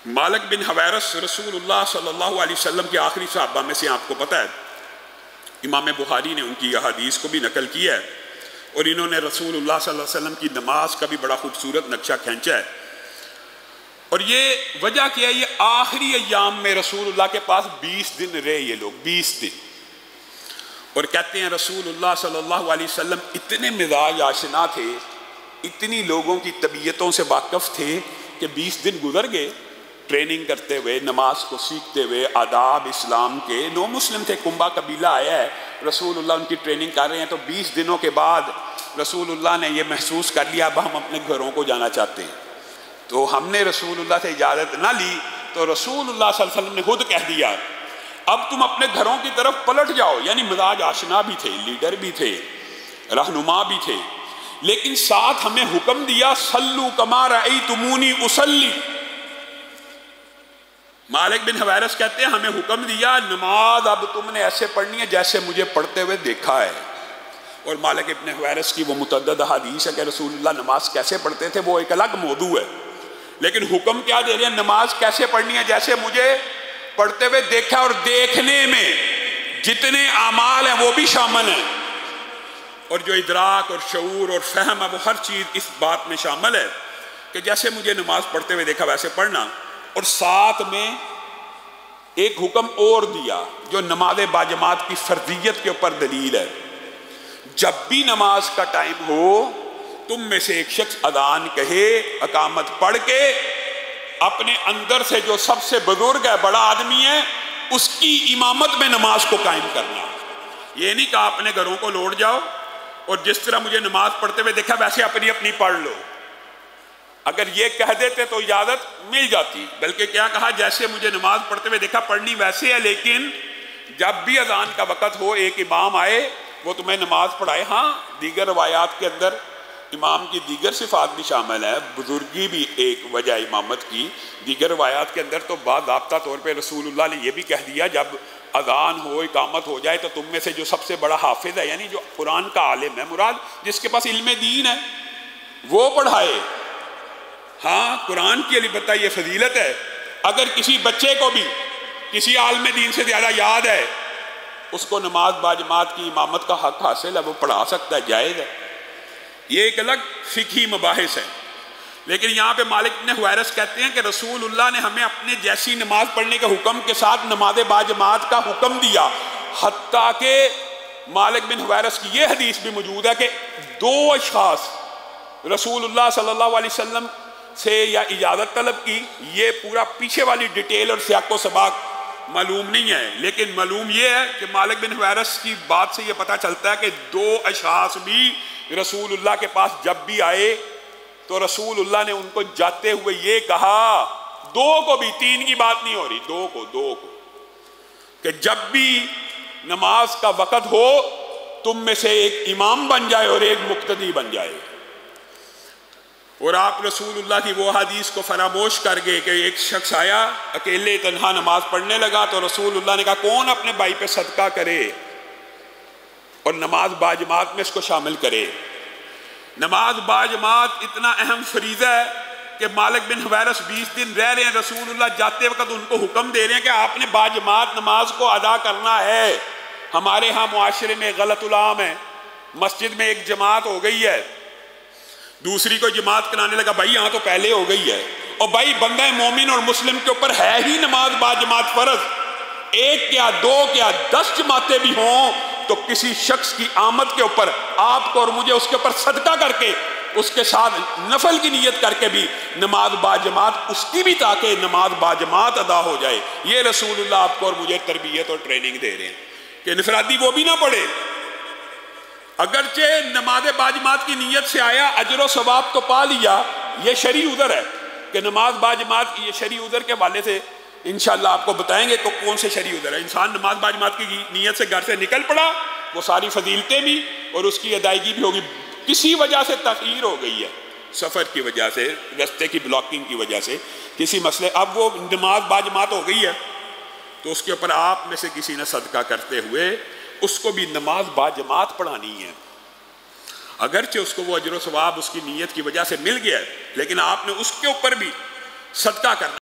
مالک بن Huwayrith رسول اللہ صلی اللہ علیہ وسلم کے آخری صحابہ میں سے، آپ کو پتہ ہے امام بخاری نے ان کی احادیث کو بھی نقل کیا ہے، اور انہوں نے رسول اللہ صلی اللہ علیہ وسلم کی نماز کا بھی بڑا خوبصورت نقشہ کھینچا ہے۔ اور یہ وجہ کیا ہے، یہ آخری ایام میں رسول اللہ کے پاس 20 دن رہے یہ لوگ، 20 دن، اور کہتے ہیں رسول اللہ صلی اللہ علیہ وسلم اتنے مزاج آشنا تھے، اتنی لوگوں کی طبیعتوں سے واقف تھے کہ 20 دن گزر گئے ٹریننگ کرتے ہوئے، نماز کو سیکھتے ہوئے، آداب اسلام کے۔ نو مسلم تھے، کنبا قبیلہ آیا ہے، رسول اللہ ان کی ٹریننگ کر رہے ہیں، تو 20 دنوں کے بعد رسول اللہ نے یہ محسوس کر لیا اب ہم اپنے گھروں کو جانا چاہتے ہیں۔ تو ہم نے رسول اللہ سے اجازت نہ لی، تو رسول اللہ صلی اللہ علیہ وسلم نے خود کہہ دیا اب تم اپنے گھروں کی طرف پلٹ جاؤ۔ یعنی مزاج آشنا بھی تھے، لیڈر بھی تھے، رہنما بھی تھے، لیکن ساتھ ہمیں حکم دیا صلو کما رأیتمونی اصلی۔ مالک بن حویرث کہتے ہیں ہمیں حکم دیا نماز اب تم نے ایسے پڑھنی ہے جیسے مجھے پڑھتے ہوئے دیکھا ہے۔ اور مالک ابن حویرث کی وہ متعدد حدیث ہے کہ رسول اللہ نماز کیسے پڑھتے تھے، وہ ایک الگ موضوع ہے، لیکن حکم کیا دے رہے ہیں، نماز کیسے پڑھنی ہے جیسے مجھے پڑھتے ہوئے دیکھا۔ اور دیکھنے میں جتنے اعمال ہیں وہ بھی شامل ہیں، اور جو ادراک اور شعور اور فہم ہے وہ ہر چیز اس بات میں شامل ہے کہ جیسے مجھے نماز پڑھتے ہوئے دیکھا ویسے پڑھنا۔ اور ساتھ میں ایک حکم اور دیا جو نماز باجماعت کی فرضیت کے اوپر دلیل ہے، جب بھی نماز کا ٹائم ہو تم میں سے ایک شخص اذان کہے، اقامت پڑھ کے اپنے اندر سے جو سب سے بزرگ ہے، بڑا آدمی ہے، اس کی امامت میں نماز کو قائم کرنا۔ یہ نہیں کہا اپنے گھروں کو لوٹ جاؤ اور جس طرح مجھے نماز پڑھتے ہوئے دیکھا ویسے اپنی اپنی پڑھ لو۔ اگر یہ کہہ دیتے تو اجازت مل جاتی، بلکہ کیا کہا جیسے مجھے نماز پڑھتے ہوئے دیکھا پڑھنی ویسے ہے، لیکن جب بھی اذان کا وقت ہو ایک امام آئے وہ تمہیں نماز پڑھائے۔ ہاں دیگر روایات کے اندر امام کی دیگر صفات بھی شامل ہے، بزرگی بھی ایک وجہ امامت کی۔ دیگر روایات کے اندر تو باضابطہ طور پہ رسول اللہ نے یہ بھی کہہ دیا جب اذان ہو اقامت ہو جائے تو تم میں سے جو سب سے بڑا حافظ ہے، یعنی جو قرآن کا عالم ہے، مراد جس کے پاس علم دین ہے، وہ پڑھائے۔ ہاں قرآن کی البتہ یہ فضیلت ہے، اگر کسی بچے کو بھی کسی عالم دین سے زیادہ یاد ہے اس کو نماز باجماعت کی امامت کا حق حاصل ہے، وہ پڑھا سکتا ہے، جائز ہے۔ یہ ایک الگ فقہی مباحث ہے، لیکن یہاں پہ مالک بن حویرث کہتے ہیں کہ رسول اللہ نے ہمیں اپنے جیسی نماز پڑھنے کے حکم کے ساتھ نماز باجماعت کا حکم دیا، حتیٰ کہ مالک بن حویرث کی یہ حدیث بھی موجود ہے کہ 2 اشخاص رسول اللہ صلی اللہ علیہ وسلم سے یا اجازت طلب کی۔ یہ پورا پیچھے والی ڈیٹیل اور سیاق و سباق معلوم نہیں ہے، لیکن معلوم یہ ہے کہ مالک بن حویرث کی بات سے یہ پتہ چلتا ہے کہ 2 اشخاص بھی رسول اللہ کے پاس جب بھی آئے تو رسول اللہ نے ان کو جاتے ہوئے یہ کہا، 2 کو بھی، 3 کی بات نہیں ہو رہی، 2 کو کہ جب بھی نماز کا وقت ہو تم میں سے ایک امام بن جائے اور ایک مقتدی بن جائے۔ اور آپ رسول اللہ کی وہ حدیث کو فراموش کر گئے کہ ایک شخص آیا اکیلے تنہا نماز پڑھنے لگا تو رسول اللہ نے کہا کون اپنے بھائی پہ صدقہ کرے اور نماز باجماعت میں اس کو شامل کرے۔ نماز باجماعت اتنا اہم فریضہ ہے کہ مالک بن حویرث 20 دن رہ رہے ہیں، رسول اللہ جاتے وقت ان کو حکم دے رہے ہیں کہ آپ نے باجماعت نماز کو ادا کرنا ہے۔ ہمارے ہاں معاشرے میں غلط العام ہے، مسجد میں ایک جماعت ہو گئی ہے، دوسری کو جماعت کرانے لگا، بھائی یہاں تو پہلے ہو گئی ہے، اور بھائی بندہ مومن اور مسلم کے اوپر ہے ہی نماز باجماعت فرض، 1 کیا 2 کیا 10 جماعتیں بھی ہوں تو کسی شخص کی آمد کے اوپر آپ کو اور مجھے اس کے اوپر صدقہ کر کے اس کے ساتھ نفل کی نیت کر کے بھی نماز باجماعت اس کی بھی تاکہ نماز باجماعت ادا ہو جائے۔ یہ رسول اللہ آپ کو اور مجھے تربیت اور ٹریننگ دے رہے ہیں کہ انفرادی وہ بھی نہ پڑھے، اگرچہ نماز باجماعت کی نیت سے آیا اجر و ثواب تو پا لیا۔ یہ شرعی عذر ہے کہ نماز باجماعت کی، یہ شرعی عذر کے حوالے سے انشاءاللہ آپ کو بتائیں گے کون سے شرعی عذر ہے۔ انسان نماز باجماعت کی نیت سے گھر سے نکل پڑا، وہ ساری فضیلتیں بھی اور اس کی ادائیگی بھی ہوگی، کسی وجہ سے تاخیر ہو گئی ہے، سفر کی وجہ سے، راستے کی بلاکنگ کی وجہ سے، کسی مسئلے، اب وہ نماز باجماعت ہو گئی ہے تو اس کے اوپر آپ میں سے کسی نے صدقہ کرتے ہوئے اس کو بھی نماز باجماعت پڑھانی ہے، اگرچہ اس کو وہ اجر و ثواب اس کی نیت کی وجہ سے مل گیا ہے، لیکن آپ نے اس کے اوپر بھی صدقہ کرنا